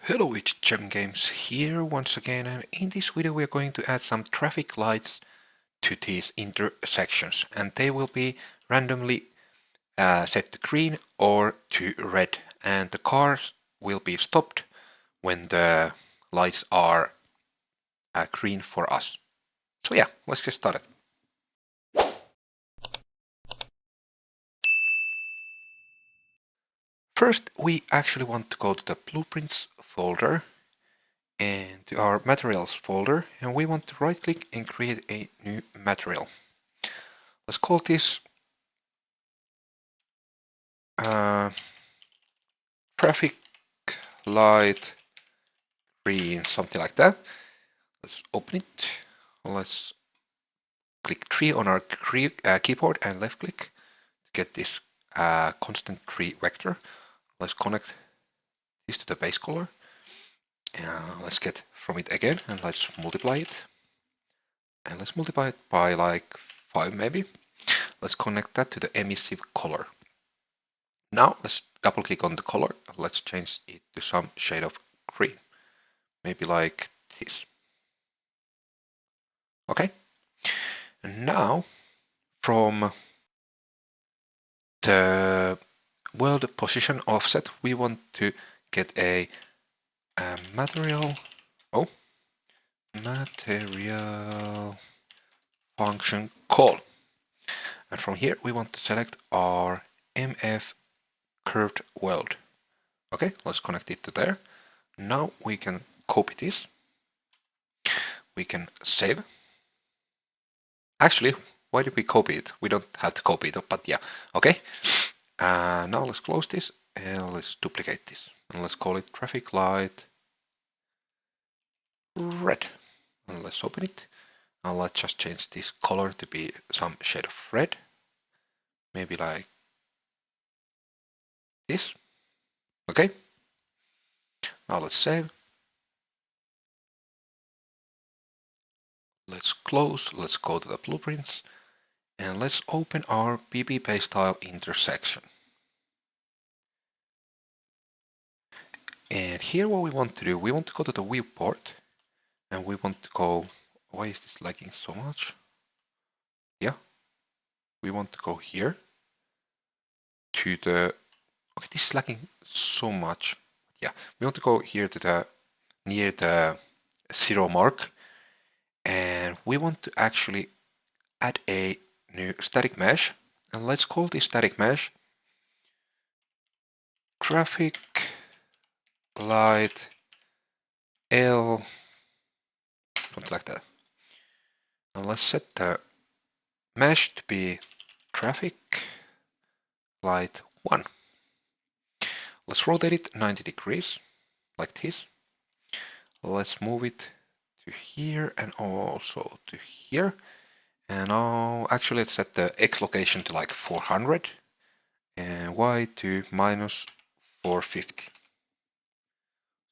Hello, it's Gem Games here once again, and in this video we are going to add some traffic lights to these intersections, and they will be randomly set to green or to red, and the cars will be stopped when the lights are green for us. So yeah, let's get started. First, we actually want to go to the blueprints folder and to our materials folder, and we want to right click and create a new material. Let's call this traffic light green, something like that. Let's open it. Let's click 3 on our keyboard and left click to get this constant 3 vector. Let's connect this to the base color. Let's get from it again and let's multiply it. And let's multiply it by like 5 maybe. Let's connect that to the emissive color. Now let's double click on the color. Let's change it to some shade of green. Maybe like this. Okay. And now from the world position offset, we want to get a material function call. And from here we want to select our MF curved world. Okay, let's connect it to there. Now we can copy this. We can save. Actually, why did we copy it? We don't have to copy it, but yeah, okay. Now let's close this and let's duplicate this. And let's call it traffic light red. And let's open it. And let's just change this color to be some shade of red. Maybe like this. Okay. Now let's save. Let's close. Let's go to the blueprints. And let's open our BB base tile intersection. And here what we want to do, we want to go to the viewport. And we want to go, why is this lagging so much? Yeah, we want to go here to the, okay, this is lagging so much. Yeah, we want to go here to the, near the 0 mark. And we want to actually add a new static mesh. And let's call this static mesh traffic light L, something like that. And let's set the mesh to be traffic light 1. Let's rotate it 90 degrees, like this. Let's move it to here and also to here. And now, actually, let's set the X location to like 400 and Y to minus 450.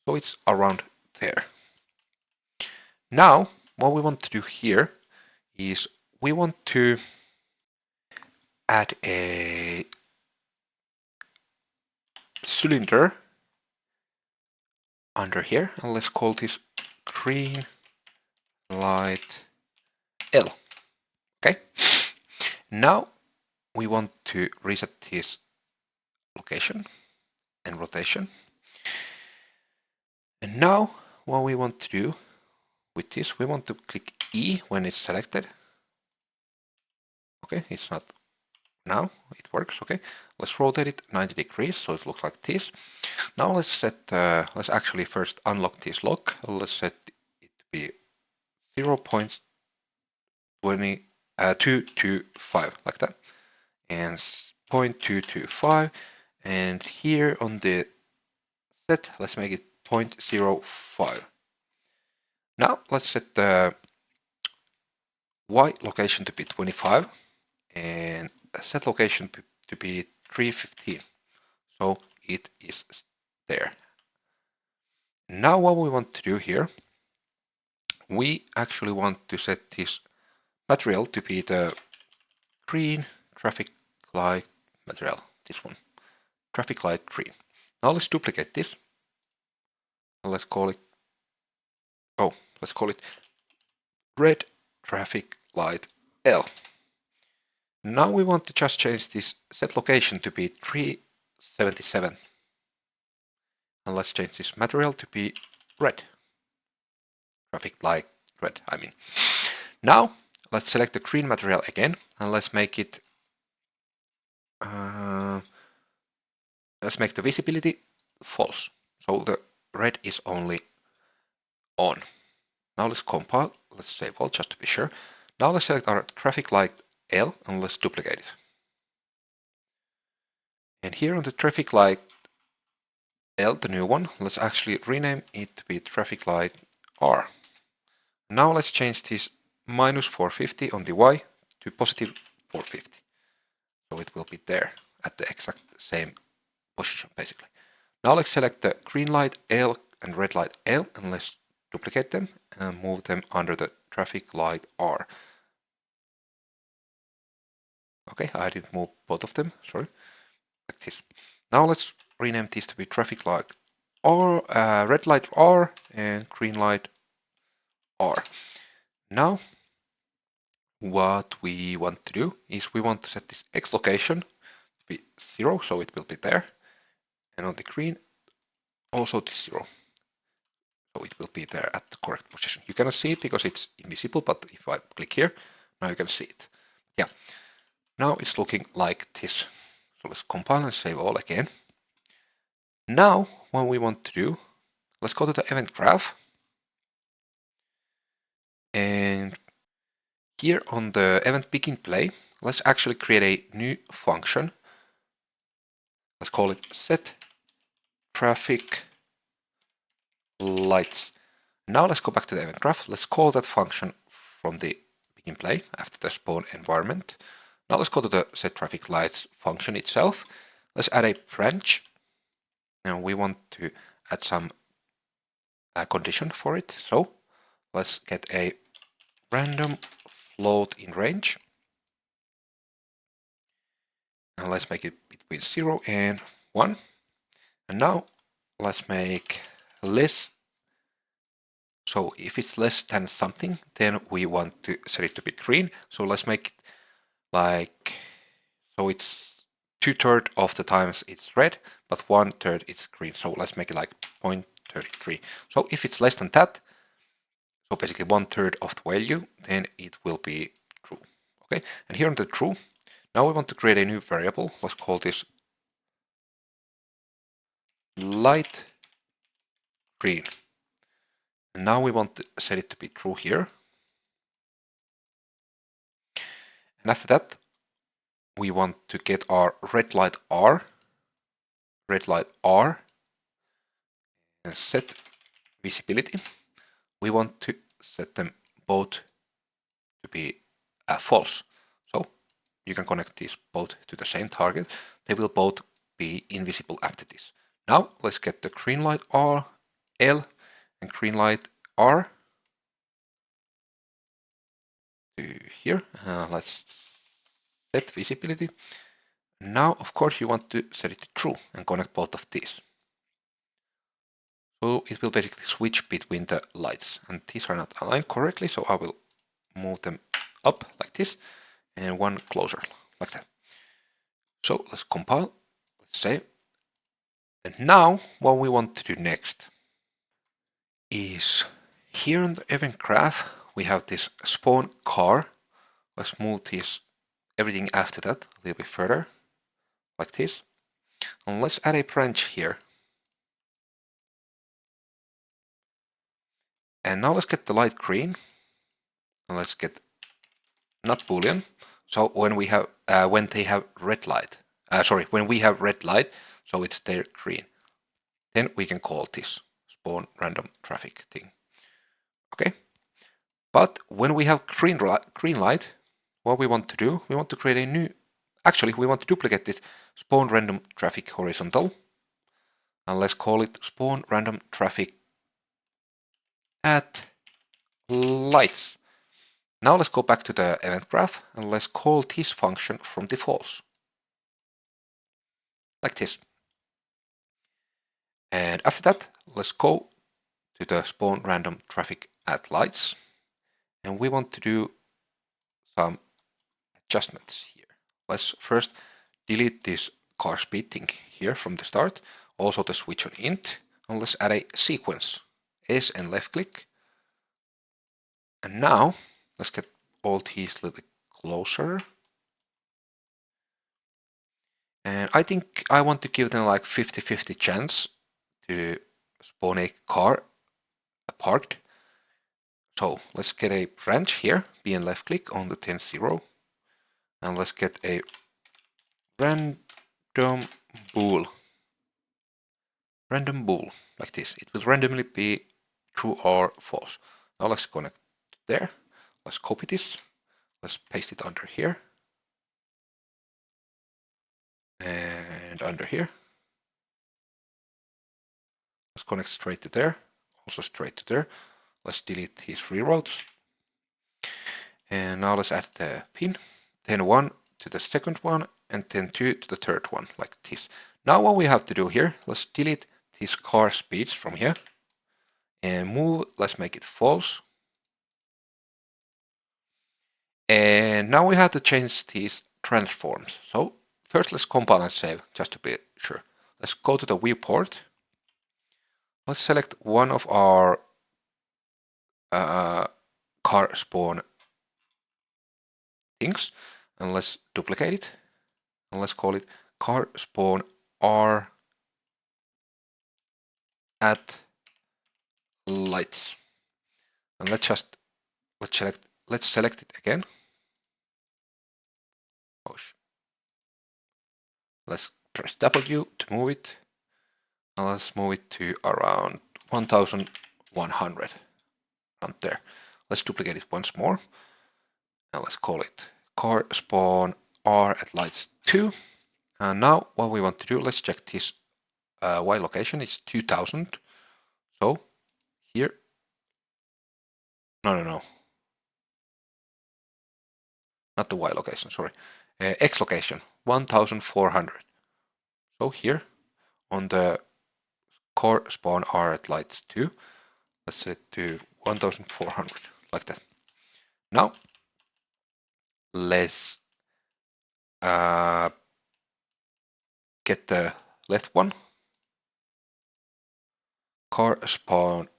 So it's around there. Now, what we want to do here is we want to add a cylinder under here, and let's call this green light L. Okay. Now we want to reset this location and rotation. And now what we want to do with this, we want to click E when it's selected. Okay, it's not now, it works. Okay, let's rotate it 90 degrees so it looks like this. Now let's set, let's actually first unlock this lock. Let's set it to be 0.225 like that, and 0.225, and here on the set, let's make it 0.05. Now let's set the Y location to be 25 and set location to be 315. So it is there. Now what we want to do here, we actually want to set this material to be the green traffic light material, this one, traffic light green. Now let's duplicate this. let's call it, let's call it red traffic light L. Now we want to just change this set location to be 377. And let's change this material to be red. Traffic light red, I mean. Now, let's select the green material again, and let's make it, let's make the visibility false. So the red is only on. Now let's compile, let's save all just to be sure. Now let's select our traffic light L and let's duplicate it. And here on the traffic light L, the new one, let's actually rename it to be traffic light R. Now let's change this minus 450 on the Y to positive 450. So it will be there at the exact same position basically. Now let's select the green light L and red light L and let's duplicate them and move them under the traffic light R. Okay, I didn't move both of them, sorry. Like this. Now let's rename this to be traffic light R, red light R and green light R. Now what we want to do is we want to set this X location to be 0, so it will be there. And on the green, also this 0. So it will be there at the correct position. You cannot see it because it's invisible, but if I click here, now you can see it. Yeah, now it's looking like this. So let's compile and save all again. Now, what we want to do, let's go to the event graph. And here on the event begin play, let's actually create a new function. Let's call it set traffic lights. Now let's go back to the event graph. Let's call that function from the begin play after the spawn environment. Now let's go to the set traffic lights function itself. Let's add a branch. And we want to add some condition for it. So let's get a random float in range. And let's make it between 0 and 1. And now let's make less. So if it's less than something, then we want to set it to be green. So let's make it like, so it's 2/3 of the times it's red, but 1/3 it's green. So let's make it like 0.33. So if it's less than that, so basically 1/3 of the value, then it will be true. Okay, and here on the true, now we want to create a new variable. Let's call this light green. And now we want to set it to be true here. And after that, we want to get our red light R, and set visibility. We want to set them both to be false. So you can connect these both to the same target. They will both be invisible after this. Now let's get the green light R, L, and green light R to here. Let's set visibility. Now, of course, you want to set it to true and connect both of these. So it will basically switch between the lights, and these are not aligned correctly, so I will move them up like this and one closer like that. So let's compile, let's save. And now what we want to do next is here on the event graph, we have this spawn car. Let's move this everything after that a little bit further like this. And let's add a branch here. And now let's get the light green. And let's get not boolean. So when we have when they have red light, when we have red light, so it's their green. Then we can call this spawn random traffic thing. Okay. But when we have green light, what we want to do, we want to create a new. Actually, we want to duplicate this spawn random traffic horizontal. And let's call it spawn random traffic at lights. Now let's go back to the event graph and let's call this function from the false. Like this. And after that, let's go to the spawn random traffic at lights, and we want to do some adjustments here. Let's first delete this car speed thing here from the start, also the switch on int, and let's add a sequence. S and left click. And now let's get all these a little bit closer. And I think I want to give them like 50-50 chance to spawn a car parked. So let's get a branch here, B and left click on the 10-0. And let's get a random bool. Random bool, like this. It will randomly be true or false. Now let's connect there. Let's copy this. Let's paste it under here. And under here. Let's connect straight to there. Also straight to there. Let's delete these reroutes. And now let's add the pin. Then 1 to the second one, and then 2 to the third one, like this. Now what we have to do here, let's delete these car speeds from here. And move, let's make it false. And now we have to change these transforms. So first let's compile and save, just to be sure. Let's go to the viewport. Let's select one of our car spawn things, and let's duplicate it. And let's call it car spawn R at lights. And let's select it again. Let's press W to move it. And let's move it to around 1100. Around there. Let's duplicate it once more. And let's call it car spawn R at lights 2. And now what we want to do, let's check this Y location. It's 2000. So here, no. Not the Y location, sorry. X location, 1400. So here on the car spawn R at lights 2, let's set it to 1400, like that. Now, let's get the left one. Car spawn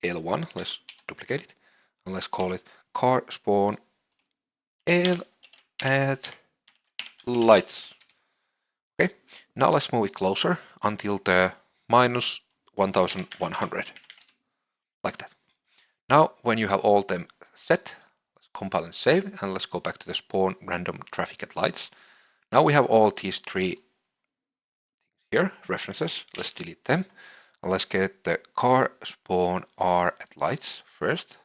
L1, let's duplicate it. And let's call it car spawn L at lights. Okay, now let's move it closer until the minus 1100, like that. Now, when you have all them set, let's compile and save, and let's go back to the spawn random traffic at lights. Now we have all these three here, references. Let's delete them. And let's get the car spawn R at lights first.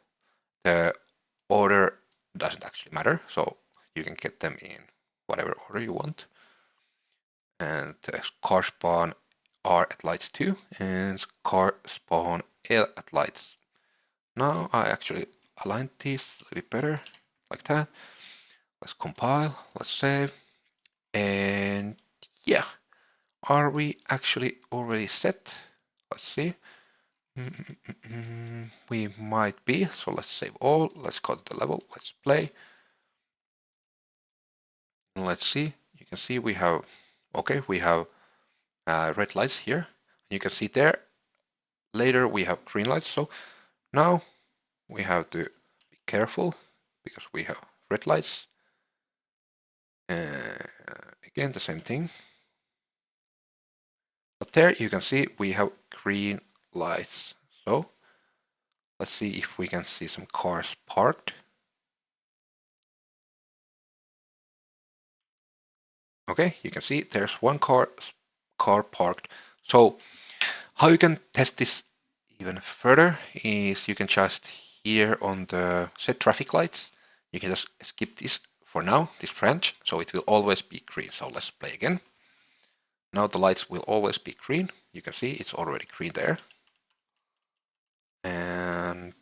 The order doesn't actually matter, so you can get them in whatever order you want. And car spawn R at lights 2 and car spawn L at lights. Now I actually aligned these a little bit better, like that. Let's compile, let's save, and yeah, are we actually already set? Let's see. We might be, so let's save all, let's go to the level, let's play. And let's see, you can see we have, okay, we have red lights here. You can see there, later we have green lights, so now we have to be careful because we have red lights. Again, the same thing. But there you can see we have green lights. So let's see if we can see some cars parked. Okay, you can see there's one car parked. So how you can test this even further is you can just here on the set traffic lights, you can just skip this for now, this branch, so it will always be green. So let's play again. Now the lights will always be green. You can see it's already green there. And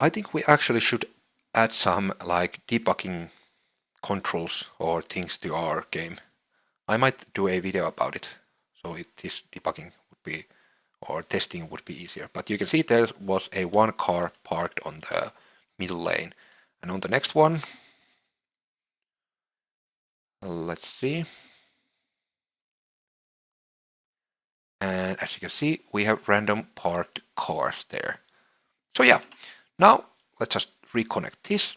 I think we actually should add some like debugging controls or things to our game. I might do a video about it. so this debugging would be, or testing would be easier. But you can see there was a one car parked on the middle lane. And on the next one, let's see. And as you can see, we have random parked cars there. So yeah, now let's just reconnect this.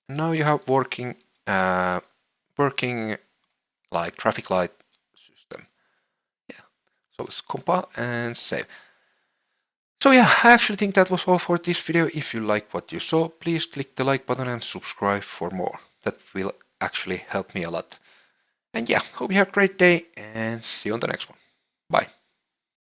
Now you have working like traffic light system. Yeah. So let's compile and save. So yeah, I actually think that was all for this video. If you like what you saw, please click the like button and subscribe for more. That will actually help me a lot. And yeah, hope you have a great day and see you on the next one. Bye.